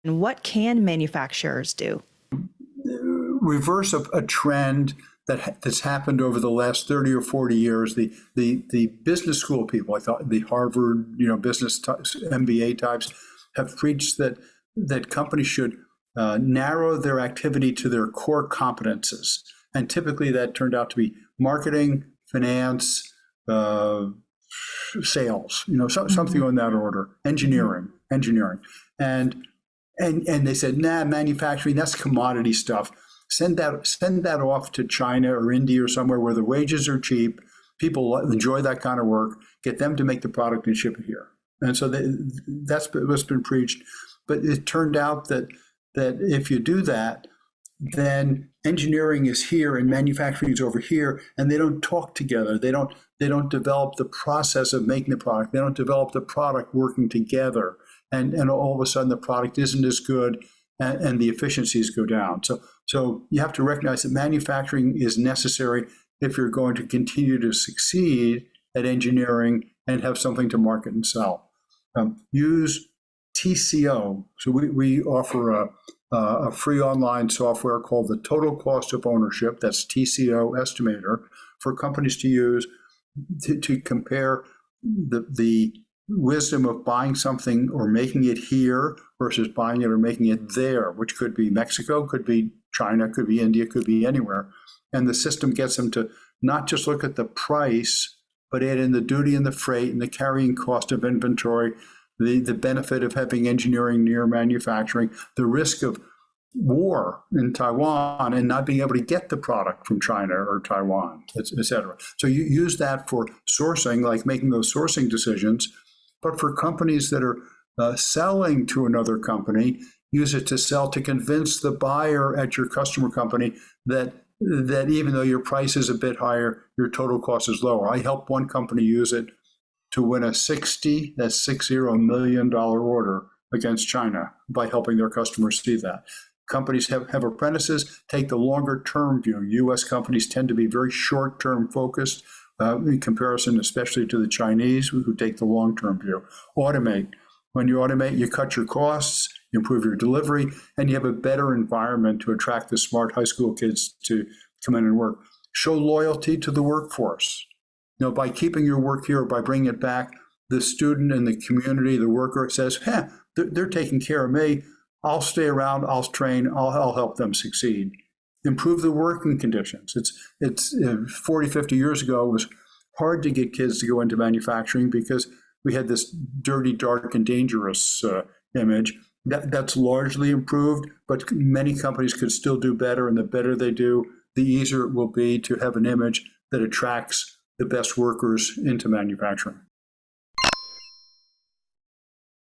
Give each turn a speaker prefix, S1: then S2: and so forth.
S1: And what can manufacturers do?
S2: Reverse a trend that's happened over the last 30 or 40 years. The business school people, I thought the Harvard, business types, MBA types, have preached that companies should narrow their activity to their core competences. And typically that turned out to be marketing, finance, sales, something on that order, engineering. And they said, nah, manufacturing, that's commodity stuff. Send that off to China or India or somewhere where the wages are cheap. People enjoy that kind of work. Get them to make the product and ship it here. And so that's what's been preached. But it turned out that if you do that, then engineering is here and manufacturing is over here, and they don't talk together. They don't develop the process of making the product. They don't develop the product working together. And all of a sudden the product isn't as good and the efficiencies go down. So you have to recognize that manufacturing is necessary if you're going to continue to succeed at engineering and have something to market and sell. Use TCO. So we offer a free online software called the Total Cost of Ownership, that's TCO estimator, for companies to use to compare the wisdom of buying something or making it here versus buying it or making it there, which could be Mexico, could be China, could be India, could be anywhere. And the system gets them to not just look at the price, but add in the duty and the freight and the carrying cost of inventory, the benefit of having engineering near manufacturing, the risk of war in Taiwan and not being able to get the product from China or Taiwan, et cetera. So you use that for sourcing, like making those sourcing decisions. But for companies that are selling to another company, use it to sell to convince the buyer at your customer company that even though your price is a bit higher, your total cost is lower. I helped one company use it to win a $60 million order against China by helping their customers see that. Companies have apprentices, take the longer term view. U.S. companies tend to be very short term focused in comparison, especially to the Chinese who take the long term view. Automate. When you automate, you cut your costs, you improve your delivery, and you have a better environment to attract the smart high school kids to come in and work. Show loyalty to the workforce. By keeping your work here, by bringing it back, the student and the community, the worker says, they're taking care of me. I'll stay around, I'll train, I'll help them succeed. Improve the working conditions. It's 40, 50 years ago, it was hard to get kids to go into manufacturing because we had this dirty, dark, and dangerous image. That's largely improved, but many companies could still do better, and the better they do, the easier it will be to have an image that attracts the best workers into manufacturing.